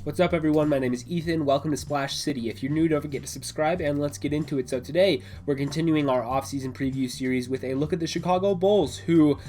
What's up, everyone? My name is Ethan. Welcome to Splash City. If you're new, don't forget to subscribe, and let's get into it. So today, we're continuing our offseason preview series with a look at the Chicago Bulls, who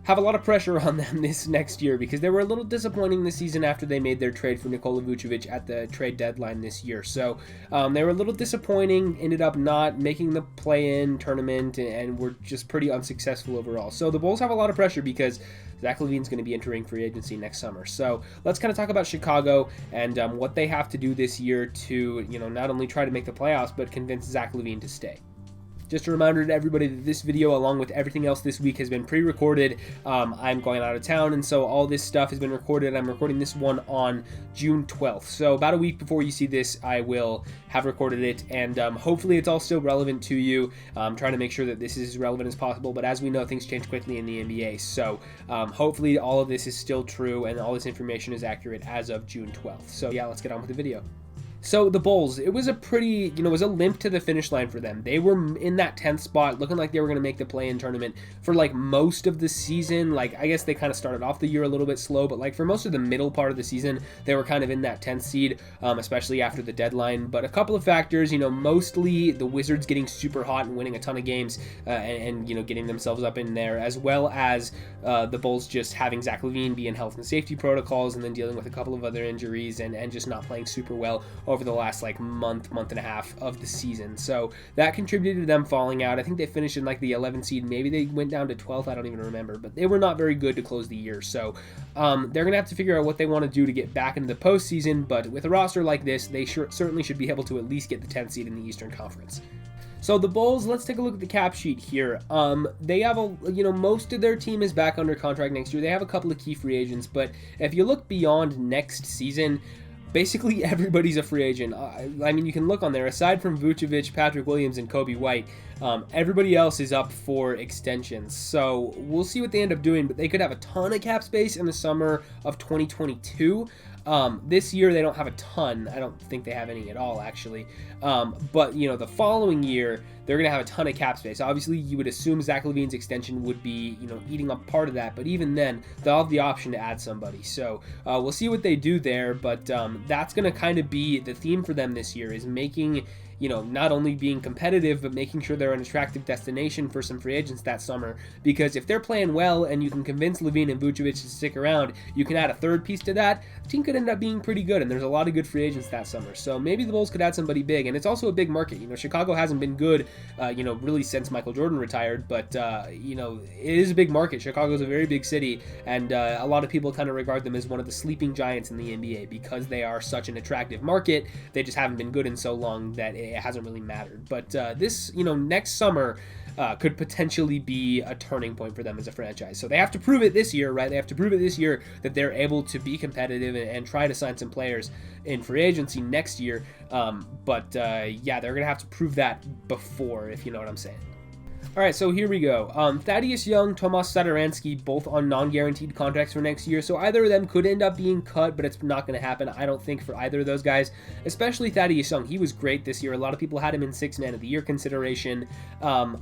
have a lot of pressure on them this next year because they were a little disappointing this season after they made their trade for Nikola Vucevic at the trade deadline this year. So they were a little disappointing, ended up not making the play-in tournament, and were just pretty unsuccessful overall. So the Bulls have a lot of pressure because Zach LaVine's going to be entering free agency next summer. So let's kind of talk about Chicago and what they have to do this year to, not only try to make the playoffs, but convince Zach LaVine to stay. Just a reminder to everybody that this video, along with everything else this week, has been pre-recorded. I'm going out of town, and so all this stuff has been recorded. I'm recording this one on June 12th. So about a week before you see this, I will have recorded it, and hopefully it's all still relevant to you. I'm trying to make sure that this is as relevant as possible, but as we know, things change quickly in the NBA. So hopefully all of this is still true, and all this information is accurate as of June 12th. So yeah, let's get on with the video. So the Bulls, it was a pretty, it was a limp to the finish line for them. They were in that 10th spot, looking like they were going to make the play-in tournament for like most of the season. I guess they kind of started off the year a little bit slow, but for most of the middle part of the season, they were kind of in that 10th seed, especially after the deadline. But a couple of factors, mostly the Wizards getting super hot and winning a ton of games and getting themselves up in there, as well as the Bulls just having Zach LaVine be in health and safety protocols and then dealing with a couple of other injuries and just not playing super well over the last month and a half of the season. So that contributed to them falling out. I think they finished in the 11th seed. Maybe they went down to 12th. I don't even remember, but they were not very good to close the year. So they're going to have to figure out what they want to do to get back into the postseason, but with a roster like this, they certainly should be able to at least get the 10th seed in the Eastern Conference. So the Bulls, let's take a look at the cap sheet here. They have most of their team is back under contract next year. They have a couple of key free agents, but if you look beyond next season, basically everybody's a free agent. I mean, you can look on there. Aside from Vucevic, Patrick Williams, and Kobe White, everybody else is up for extensions. So we'll see what they end up doing, but they could have a ton of cap space in the summer of 2022. This year they don't have a ton. I don't think they have any at all, actually. But the following year they're going to have a ton of cap space. Obviously, you would assume Zach LaVine's extension would be, eating up part of that. But even then, they'll have the option to add somebody. So we'll see what they do there. But that's going to kind of be the theme for them this year, is making, not only being competitive, but making sure they're an attractive destination for some free agents that summer. Because if they're playing well and you can convince LaVine and Vucevic to stick around, you can add a third piece to that. The team could end up being pretty good, and there's a lot of good free agents that summer. So maybe the Bulls could add somebody big, and it's also a big market. Chicago hasn't been good, really since Michael Jordan retired, but, it is a big market. Chicago's a very big city, and a lot of people kind of regard them as one of the sleeping giants in the NBA because they are such an attractive market. They just haven't been good in so long that it hasn't really mattered. But this, next summer could potentially be a turning point for them as a franchise. So they have to prove it this year, right? They have to prove it this year that they're able to be competitive and try to sign some players in free agency next year. But they're going to have to prove that before, if you know what I'm saying. All right, so here we go. Thaddeus Young, Tomas Satoransky, both on non-guaranteed contracts for next year. So either of them could end up being cut, but it's not going to happen, I don't think, for either of those guys, especially Thaddeus Young. He was great this year. A lot of people had him in Sixth Man of the Year consideration.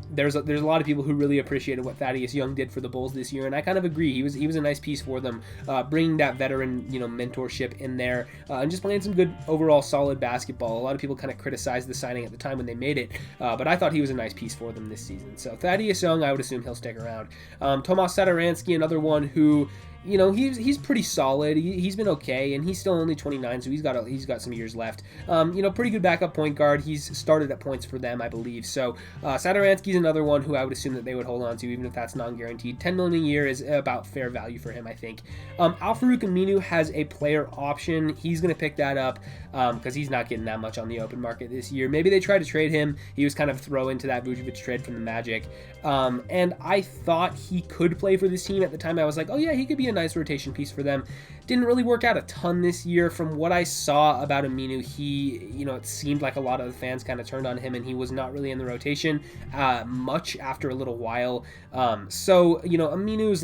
There's a lot of people who really appreciated what Thaddeus Young did for the Bulls this year, and I kind of agree. He was a nice piece for them, bringing that veteran, mentorship in there, and just playing some good overall solid basketball. A lot of people kind of criticized the signing at the time when they made it, but I thought he was a nice piece for them this season. So Thaddeus Young, I would assume he'll stick around. Tomas Satoransky, another one who, he's pretty solid. He's been okay, and he's still only 29, so he's got some years left. Pretty good backup point guard. He's started at points for them, I believe. So Satoransky's another one who I would assume that they would hold on to, even if that's non-guaranteed. $10 million a year is about fair value for him, I think. Al-Farouq Aminu has a player option. He's going to pick that up because he's not getting that much on the open market this year. Maybe they try to trade him. He was kind of thrown into that Vucevic trade from the Magic. And I thought he could play for this team at the time. I was like, oh yeah, he could be a nice rotation piece for them. Didn't really work out a ton this year. From what I saw about Aminu, he, it seemed like a lot of the fans kind of turned on him, and he was not really in the rotation much after a little while. So, Aminu's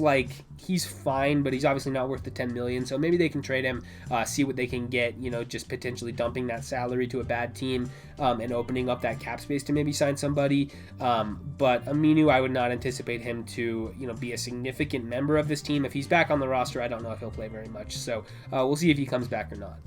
he's fine, but he's obviously not worth the $10 million. So maybe they can trade him, see what they can get, just potentially dumping that salary to a bad team and opening up that cap space to maybe sign somebody. But Aminu, I would not anticipate him to, be a significant member of this team. If he's back on the roster, I don't know if he'll play very much. So we'll see if he comes back or not.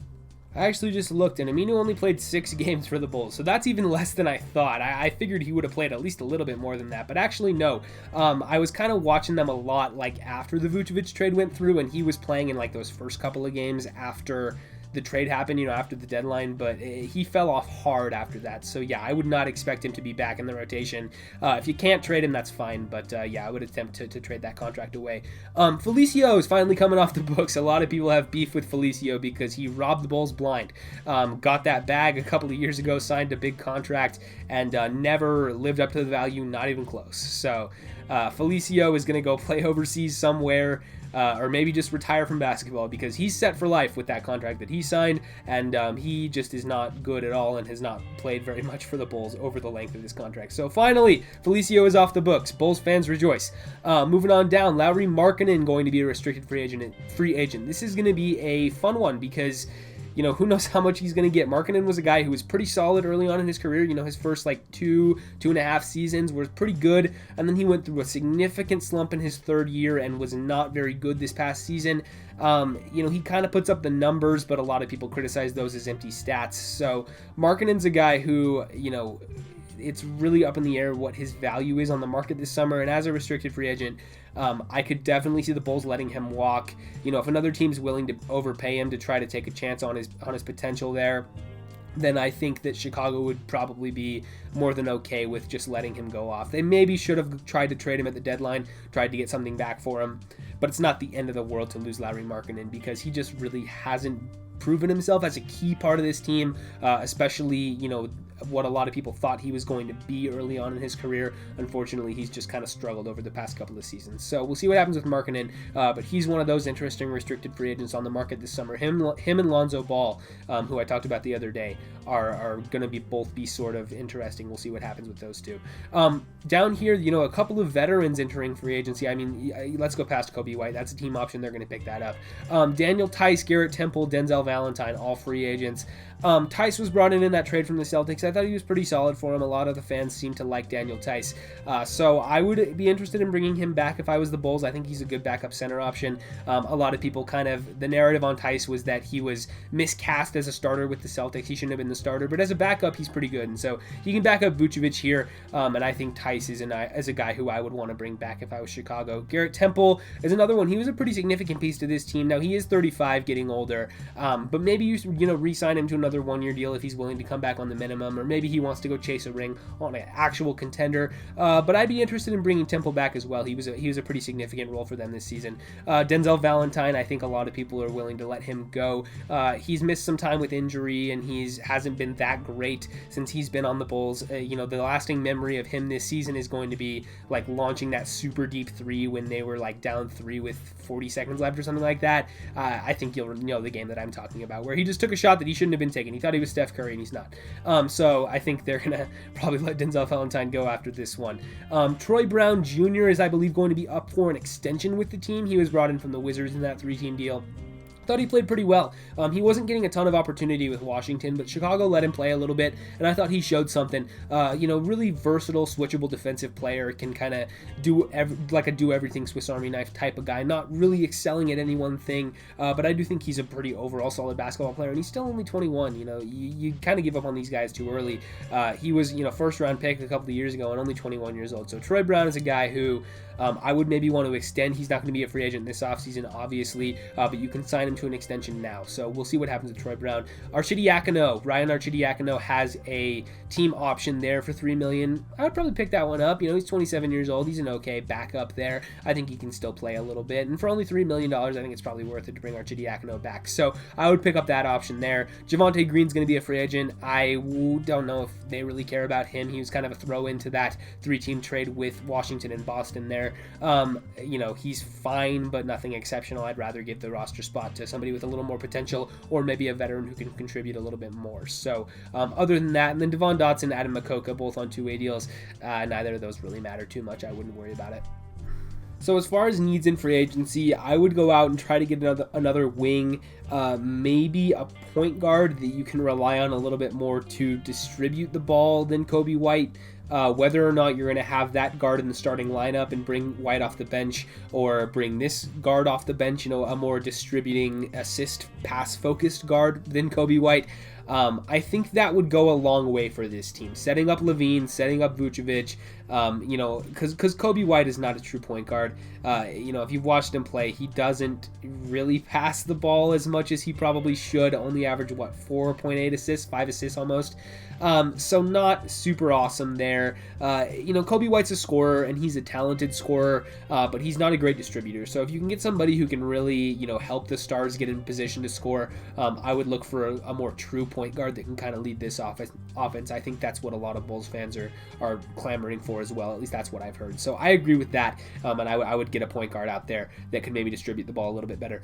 I actually just looked, and Aminu only played 6 games for the Bulls, so that's even less than I thought. I figured he would have played at least a little bit more than that, but actually no. I was kind of watching them a lot like after the Vucevic trade went through, and he was playing in like those first couple of games after the trade happened, after the deadline, but he fell off hard after that. So yeah, I would not expect him to be back in the rotation. If you can't trade him, that's fine, but yeah, I would attempt to trade that contract away. Felicio is finally coming off the books. A lot of people have beef with Felicio because he robbed the Bulls blind. Got that bag a couple of years ago, signed a big contract, and never lived up to the value, not even close. So Felicio is going to go play overseas somewhere, or maybe just retire from basketball, because he's set for life with that contract that he signed, and he just is not good at all and has not played very much for the Bulls over the length of this contract. So finally, Felicio is off the books. Bulls fans rejoice. Moving on down, Lauri Markkanen going to be a restricted free agent. This is going to be a fun one because who knows how much he's going to get. Markkanen was a guy who was pretty solid early on in his career. His first like two and a half seasons were pretty good, and then he went through a significant slump in his third year and was not very good this past season. He kind of puts up the numbers, but a lot of people criticize those as empty stats. So Markkanen's a guy who, it's really up in the air what his value is on the market this summer, and as a restricted free agent, I could definitely see the Bulls letting him walk. If another team's willing to overpay him to try to take a chance on his potential there, then I think that Chicago would probably be more than okay with just letting him go off. They maybe should have tried to trade him at the deadline, tried to get something back for him, but it's not the end of the world to lose Lauri Markkanen because he just really hasn't proven himself as a key part of this team, especially, what a lot of people thought he was going to be early on in his career. Unfortunately, he's just kind of struggled over the past couple of seasons. So we'll see what happens with Markkanen, but he's one of those interesting restricted free agents on the market this summer. Him and Lonzo Ball, who I talked about the other day, are going to both be sort of interesting. We'll see what happens with those two. Down here, a couple of veterans entering free agency. I mean, let's go past Kobe White. That's a team option. They're going to pick that up. Daniel Tice, Garrett Temple, Denzel Valentine, all free agents. Tice was brought in that trade from the Celtics. I thought he was pretty solid for him. A lot of the fans seem to like Daniel Tice. So I would be interested in bringing him back if I was the Bulls. I think he's a good backup center option. A lot of people the narrative on Tice was that he was miscast as a starter with the Celtics. He shouldn't have been the starter, but as a backup, he's pretty good. And so he can back up Vucevic here. And I think Tice is a guy who I would want to bring back if I was Chicago. Garrett Temple is another one. He was a pretty significant piece to this team. Now he is 35, getting older, but maybe you re-sign him to another one-year deal if he's willing to come back on the minimum, or maybe he wants to go chase a ring on an actual contender. But I'd be interested in bringing Temple back as well. He was a pretty significant role for them this season. Denzel Valentine, I think a lot of people are willing to let him go. He's missed some time with injury, and hasn't been that great since he's been on the Bulls. The lasting memory of him this season is going to be like launching that super deep three when they were like down 3 with 40 seconds left or something like that. I think you'll know the game that I'm talking about, where he just took a shot that he shouldn't have been taking. He thought he was Steph Curry, and he's not. So I think they're going to probably let Denzel Valentine go after this one. Troy Brown Jr. is, I believe, going to be up for an extension with the team. He was brought in from the Wizards in that 3-team deal. Thought he played pretty well. He wasn't getting a ton of opportunity with Washington, but Chicago let him play a little bit, and I thought he showed something. Really versatile, switchable defensive player, can kind of do everything Swiss Army knife type of guy. Not really excelling at any one thing, but I do think he's a pretty overall solid basketball player, and he's still only 21. You kind of give up on these guys too early. He was first round pick a couple of years ago and only 21 years old. So Troy Brown is a guy who I would maybe want to extend. He's not going to be a free agent this offseason, obviously, but you can sign him to an extension now. So we'll see what happens with Troy Brown. Ryan Arcidiacono has a team option there for $3 million. I would probably pick that one up. He's 27 years old. He's an okay backup there. I think he can still play a little bit. And for only $3 million, I think it's probably worth it to bring Arcidiacono back. So I would pick up that option there. Javonte Green's going to be a free agent. I don't know if they really care about him. He was kind of a throw into that 3-team trade with Washington and Boston there. He's fine, but nothing exceptional. I'd rather give the roster spot to somebody with a little more potential, or maybe a veteran who can contribute a little bit more. So other than that, and then Devon Dotson, Adam Makoka, both on 2-way deals, neither of those really matter too much. I wouldn't worry about it. So as far as needs in free agency, I would go out and try to get another wing, maybe a point guard that you can rely on a little bit more to distribute the ball than Kobe White. Whether or not you're going to have that guard in the starting lineup and bring White off the bench, or bring this guard off the bench, a more distributing assist pass focused guard than Kobe White, I think that would go a long way for this team. Setting up LaVine, setting up Vucevic, because Kobe White is not a true point guard. If you've watched him play, he doesn't really pass the ball as much as he probably should. Only average, 4.8 assists, 5 assists almost. So not super awesome there. Kobe White's a scorer, and he's a talented scorer, but he's not a great distributor. So if you can get somebody who can really, help the stars get in position to score, I would look for a more true point guard that can kind of lead this offense. I think that's what a lot of Bulls fans are clamoring for as well. At least that's what I've heard. So I agree with that, and I would get a point guard out there that could maybe distribute the ball a little bit better.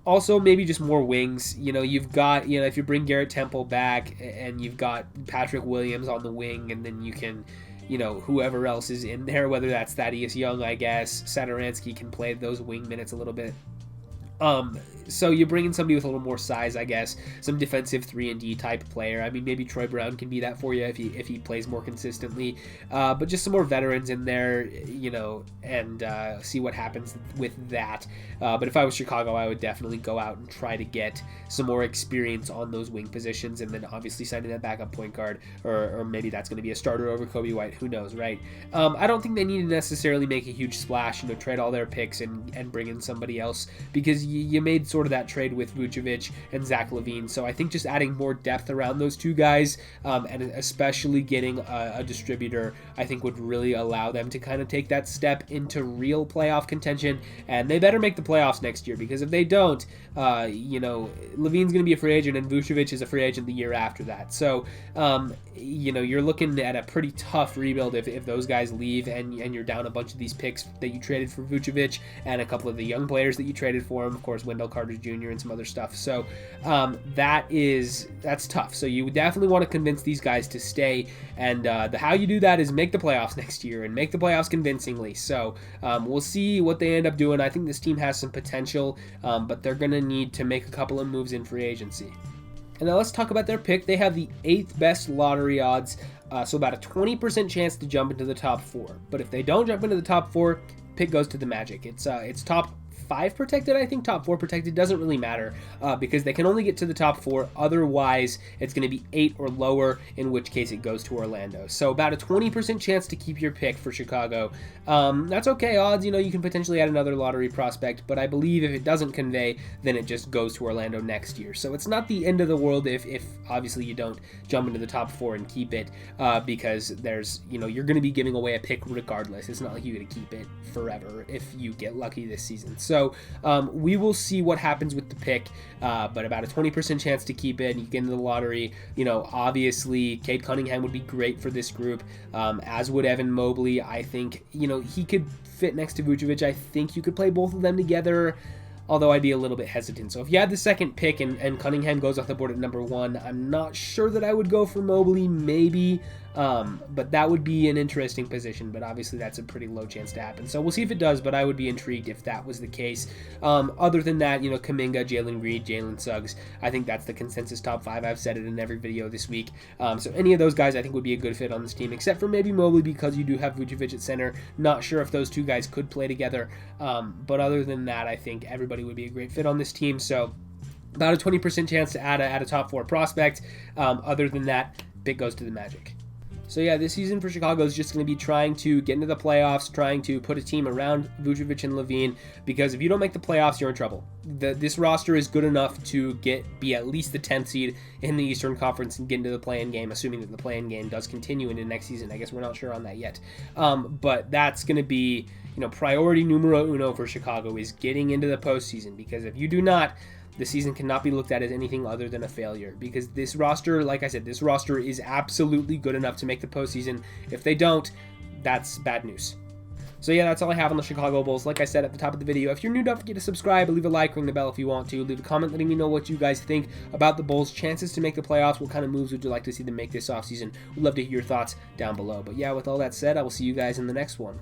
Also, maybe just more wings. You've got, if you bring Garrett Temple back and you've got Patrick Williams on the wing, and then you can, whoever else is in there, whether that's Thaddeus Young, I guess, Satoransky can play those wing minutes a little bit. So you bring in somebody with a little more size, I guess, some defensive 3-and-D type player. I mean, maybe Troy Brown can be that for you if he plays more consistently. But just some more veterans in there, and see what happens with that. But if I was Chicago, I would definitely go out and try to get some more experience on those wing positions, and then obviously signing that backup point guard, or maybe that's going to be a starter over Kobe White. Who knows, right? I don't think they need to necessarily make a huge splash, trade all their picks and bring in somebody else, because you made sort of that trade with Vucevic and Zach LaVine. So I think just adding more depth around those two guys, and especially getting a distributor, I think would really allow them to kind of take that step into real playoff contention. And they better make the playoffs next year, because if they don't, LaVine's going to be a free agent, and Vucevic is a free agent the year after that. So, you're looking at a pretty tough rebuild if those guys leave, and you're down a bunch of these picks that you traded for Vucevic and a couple of the young players that you traded for him, of course, Wendell Carter Jr. and some other stuff. So that's tough. So you definitely want to convince these guys to stay, and how you do that is make the playoffs next year, and make the playoffs convincingly. So we'll see what they end up doing. I think this team has some potential, but they're going to need to make a couple of moves in free agency. And now let's talk about their pick. They have the 8th best lottery odds, so about a 20% chance to jump into the top 4. But if they don't jump into the top 4, pick goes to the Magic. It's top 5 protected, I think. Top 4 protected, doesn't really matter, because they can only get to the top 4. Otherwise, it's going to be 8 or lower, in which case it goes to Orlando. So about a 20% chance to keep your pick for Chicago. That's okay odds. You can potentially add another lottery prospect, but I believe if it doesn't convey, then it just goes to Orlando next year. So it's not the end of the world if obviously you don't jump into the top 4 and keep it, because there's, you're going to be giving away a pick regardless. It's not like you're going to keep it forever if you get lucky this season. So we will see what happens with the pick, but about a 20% chance to keep it, and you get into the lottery. Obviously, Cade Cunningham would be great for this group, as would Evan Mobley. I think, he could fit next to Vucevic. I think you could play both of them together, although I'd be a little bit hesitant. So if you had the second pick and Cunningham goes off the board at number 1, I'm not sure that I would go for Mobley, maybe, but that would be an interesting position, but obviously that's a pretty low chance to happen. So we'll see if it does, but I would be intrigued if that was the case. Other than that, Kuminga, Jalen Green, Jalen Suggs, I think that's the consensus top 5. I've said it in every video this week. So any of those guys I think would be a good fit on this team, except for maybe Mobley, because you do have Vucevic at center. Not sure if those two guys could play together, but other than that, I think everybody would be a great fit on this team. So about a 20% chance to add a top 4 prospect. Other than that, pick goes to the Magic. So yeah, this season for Chicago is just going to be trying to get into the playoffs, trying to put a team around Vucevic and LaVine, because if you don't make the playoffs, you're in trouble. This roster is good enough to be at least the 10th seed in the Eastern Conference and get into the play-in game, assuming that the play-in game does continue into next season. I guess we're not sure on that yet. But that's going to be, priority numero uno for Chicago, is getting into the postseason, because if you do not, the season cannot be looked at as anything other than a failure, because this roster, like I said, this roster is absolutely good enough to make the postseason. If they don't, that's bad news. So yeah, that's all I have on the Chicago Bulls. Like I said at the top of the video, if you're new, don't forget to subscribe, leave a like, ring the bell if you want to, leave a comment letting me know what you guys think about the Bulls' chances to make the playoffs. What kind of moves would you like to see them make this offseason? We'd love to hear your thoughts down below. But yeah, with all that said, I will see you guys in the next one.